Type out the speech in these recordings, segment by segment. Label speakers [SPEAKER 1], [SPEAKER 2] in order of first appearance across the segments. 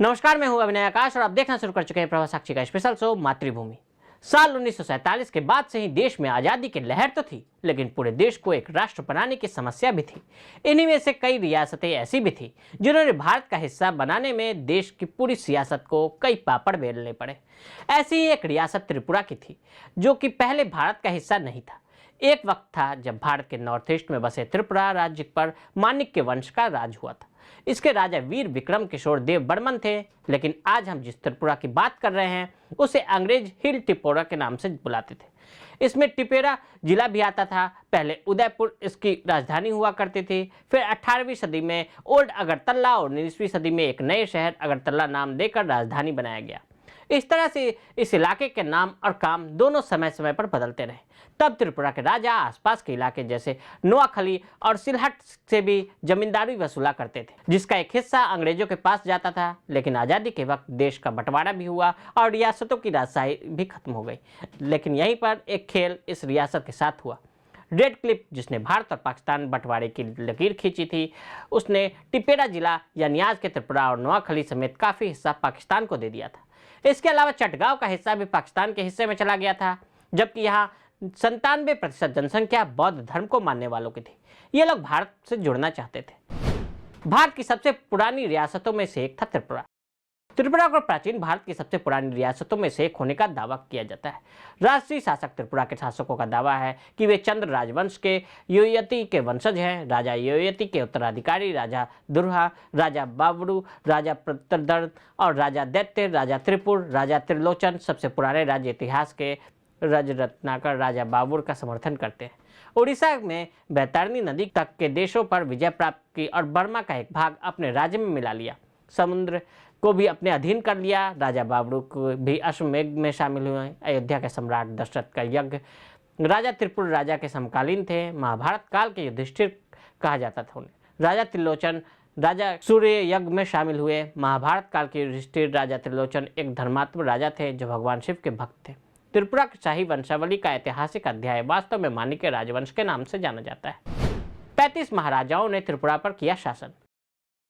[SPEAKER 1] नमस्कार, मैं हूं अभिनय आकाश और आप देखना शुरू कर चुके हैं प्रभा साक्षी का स्पेशल शो मातृभूमि। साल 1947 के बाद से ही देश में आजादी की लहर तो थी, लेकिन पूरे देश को एक राष्ट्र बनाने की समस्या भी थी। इन्हीं में से कई रियासतें ऐसी भी थी जिन्होंने भारत का हिस्सा बनाने में देश की पूरी सियासत को कई पापड़ बेलने पड़े। ऐसी ही एक रियासत त्रिपुरा की थी, जो कि पहले भारत का हिस्सा नहीं था। एक वक्त था जब भारत के नॉर्थ ईस्ट में बसे त्रिपुरा राज्य पर माणिक्य वंश का राज हुआ था। इसके राजा वीर विक्रम किशोर देव बर्मन थे, लेकिन आज हम जिस त्रिपुरा की बात कर रहे हैं उसे अंग्रेज हिल टिपोरा के नाम से बुलाते थे। इसमें टिपेरा जिला भी आता था। पहले उदयपुर इसकी राजधानी हुआ करती थी। फिर 18वीं सदी में ओल्ड अगरतला और 19वीं सदी में एक नए शहर अगरतला नाम देकर राजधानी बनाया गया। इस तरह से इस इलाके के नाम और काम दोनों समय समय पर बदलते रहे। तब त्रिपुरा के राजा आसपास के इलाके जैसे नोआखली और सिलहट से भी जमींदारी वसूला करते थे, जिसका एक हिस्सा अंग्रेजों के पास जाता था। लेकिन आज़ादी के वक्त देश का बंटवारा भी हुआ और रियासतों की राजशाही भी खत्म हो गई। लेकिन यहीं पर एक खेल इस रियासत के साथ हुआ। रेड क्लिफ, जिसने भारत और पाकिस्तान बंटवारे की लकीर खींची थी, उसने टिपेरा जिला यानी आज के त्रिपुरा और नोआखली समेत काफ़ी हिस्सा पाकिस्तान को दे दिया था। इसके अलावा चटगांव का हिस्सा भी पाकिस्तान के हिस्से में चला गया था, जबकि यहाँ 97% जनसंख्या बौद्ध धर्म को मानने वालों की थी। ये लोग भारत से जुड़ना चाहते थे। भारत की सबसे पुरानी रियासतों में से एक था त्रिपुरा। त्रिपुरा को प्राचीन भारत की सबसे पुरानी रियासतों में से एक होने का दावा किया जाता है। राष्ट्रीय शासक त्रिपुरा के शासकों का दावा है कि वे चंद्र राजवंश के योयती के वंशज हैं। राजा योयती के उत्तराधिकारी राजा दुर्हा, राजा बावड़ू, राजा प्रत्यर्दन और राजा दैत्य, राजा त्रिपुर, राजा त्रिलोचन सबसे पुराने राज्य इतिहास के रजरत्नाकर राजा बाबुर का समर्थन करते हैं। उड़ीसा में बैतरणी नदी तक के देशों पर विजय प्राप्त की और बर्मा का एक भाग अपने राज्य में मिला लिया। समुद्र को भी अपने अधीन कर लिया। राजा बाबरू को भी अश्वमेध में शामिल हुए। अयोध्या के सम्राट दशरथ का यज्ञ राजा त्रिपुर राजा के समकालीन थे। महाभारत काल के युधिष्ठिर कहा जाता था उन्हें। राजा त्रिलोचन राजा सूर्य यज्ञ में शामिल हुए। महाभारत काल के युधिष्ठिर राजा त्रिलोचन एक धर्मात्म राजा थे जो भगवान शिव के भक्त थे। त्रिपुरा की शाही वंशावली का ऐतिहासिक अध्याय वास्तव में माणिक्य राजवंश के नाम से जाना जाता है। 35 महाराजाओं ने त्रिपुरा पर किया शासन।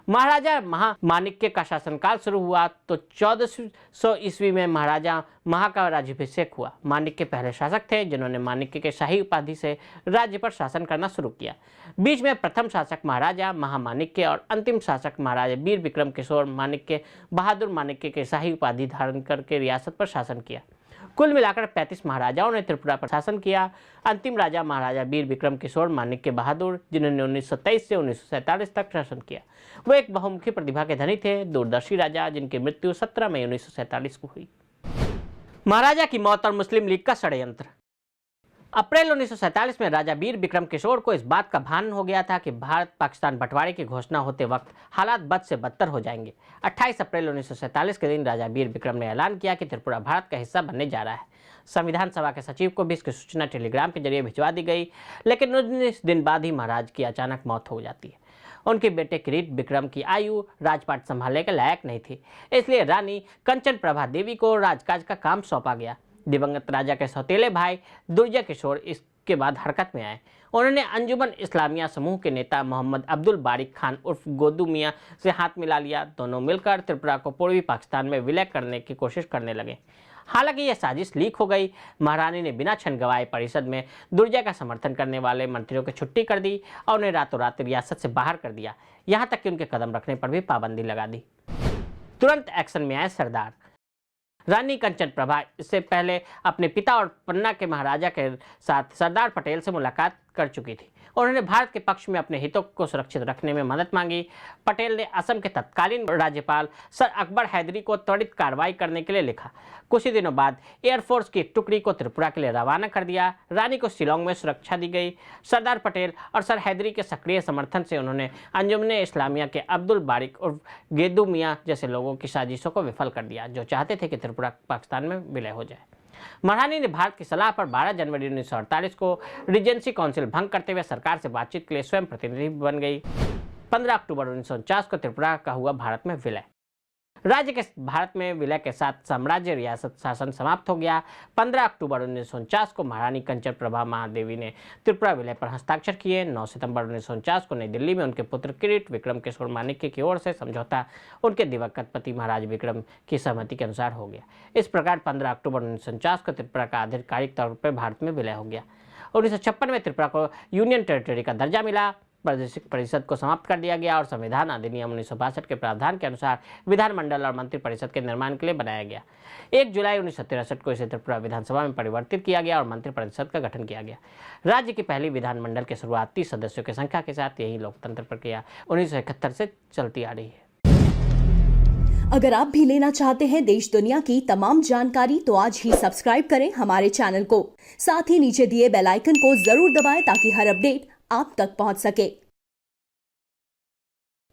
[SPEAKER 1] महाराजा महामाणिक्य का शासनकाल शुरू हुआ तो 1400 ईस्वी में महाराजा महा का राज्याभिषेक हुआ। माणिक्य पहले शासक थे जिन्होंने माणिक्य के शाही उपाधि से राज्य पर शासन करना शुरू किया। बीच में प्रथम शासक महाराजा महामाणिक्य और अंतिम शासक महाराजा वीर विक्रम किशोर माणिक्य बहादुर माणिक्य के शाही उपाधि धारण करके रियासत पर शासन किया। कुल मिलाकर 35 महाराजाओं ने त्रिपुरा पर शासन किया। अंतिम राजा महाराजा वीर विक्रम किशोर माणिक्य बहादुर, जिन्होंने 1923 से 1947 तक शासन किया, वो एक बहुमुखी प्रतिभा के धनी थे, दूरदर्शी राजा जिनकी मृत्यु 17 मई 1947 को हुई। महाराजा की मौत और मुस्लिम लीग का षड्यंत्र। अप्रैल 1947 में राजा वीर विक्रम किशोर को इस बात का भान हो गया था कि भारत पाकिस्तान बंटवारे की घोषणा होते वक्त हालात बद से बदतर हो जाएंगे। 28 अप्रैल 1947 के दिन राजा वीर विक्रम ने ऐलान किया कि त्रिपुरा भारत का हिस्सा बनने जा रहा है। संविधान सभा के सचिव को भी इसकी सूचना टेलीग्राम के जरिए भिजवा दी गई, लेकिन 19 दिन बाद ही महाराज की अचानक मौत हो जाती है। उनके बेटे किरीट विक्रम की आयु राजपाट संभालने के लायक नहीं थी, इसलिए रानी कंचन प्रभा देवी को राजकाज का काम सौंपा गया। दिवंगत राजा के सौतेले भाई दुर्जय किशोर इसके बाद हरकत में आए। उन्होंने अंजुमन इस्लामिया समूह के नेता मोहम्मद अब्दुल बारिक खान उर्फ गोदू मियाँ से हाथ मिला लिया। दोनों मिलकर त्रिपुरा को पूर्वी पाकिस्तान में विलय करने की कोशिश करने लगे। हालांकि यह साजिश लीक हो गई। महारानी ने बिना क्षण गवाए परिषद में दुर्जय का समर्थन करने वाले मंत्रियों की छुट्टी कर दी और उन्हें रातों रात रियासत से बाहर कर दिया। यहाँ तक कि उनके कदम रखने पर भी पाबंदी लगा दी। तुरंत एक्शन में आए सरदार। रानी कंचन प्रभा इससे पहले अपने पिता और पन्ना के महाराजा के साथ सरदार पटेल से मुलाकात कर चुकी थी। उन्होंने भारत के पक्ष में अपने हितों को सुरक्षित रखने में मदद मांगी। पटेल ने असम के तत्कालीन राज्यपाल सर अकबर हैदरी को त्वरित कार्रवाई करने के लिए लिखा। कुछ ही दिनों बाद एयरफोर्स की एक टुकड़ी को त्रिपुरा के लिए रवाना कर दिया। रानी को शिलोंग में सुरक्षा दी गई। सरदार पटेल और सर हैदरी के सक्रिय समर्थन से उन्होंने अंजुमन इस्लामिया के अब्दुल बारिक और गेदू मियाँ जैसे लोगों की साजिशों को विफल कर दिया, जो चाहते थे कि त्रिपुरा पाकिस्तान में विलय हो जाए। महारानी ने भारत की सलाह पर 12 जनवरी 1948 को रीजेंसी काउंसिल भंग करते हुए सरकार से बातचीत के लिए स्वयं प्रतिनिधि बन गई। 15 अक्टूबर 1949 को त्रिपुरा का हुआ भारत में विलय। राज्य के भारत में विलय के साथ साम्राज्य रियासत शासन समाप्त हो गया। 15 अक्टूबर 1949 को महारानी कंचन प्रभा महादेवी ने त्रिपुरा विलय पर हस्ताक्षर किए। 9 सितंबर 1949 को नई दिल्ली में उनके पुत्र किरीट विक्रम किशोर माणिक्य की ओर से समझौता उनके दिवंगत पति महाराज विक्रम की सहमति के अनुसार हो गया। इस प्रकार 15 अक्टूबर 1949 को त्रिपुरा का आधिकारिक तौर पर भारत में विलय हो गया। 1956 में त्रिपुरा को यूनियन टेरिटरी का दर्जा मिला। प्रादेशिक परिषद को समाप्त कर दिया गया और संविधान अधिनियम 1962 के प्रावधान के अनुसार विधानमंडल और मंत्री परिषद के निर्माण के लिए बनाया गया। 1 जुलाई 1963 को इसे त्रिपुरा विधानसभा में परिवर्तित किया गया और मंत्री परिषद का गठन किया गया। राज्य की पहली विधानमंडल के शुरुआत 30 सदस्यों की संख्या के साथ यही लोकतंत्र प्रक्रिया 1971 से चलती आ रही है।
[SPEAKER 2] अगर आप भी लेना चाहते हैं देश दुनिया की तमाम जानकारी तो आज ही सब्सक्राइब करें हमारे चैनल को। साथ ही नीचे दिए बेल आइकन को जरूर दबाएं ताकि हर अपडेट आप तक पहुंच सके।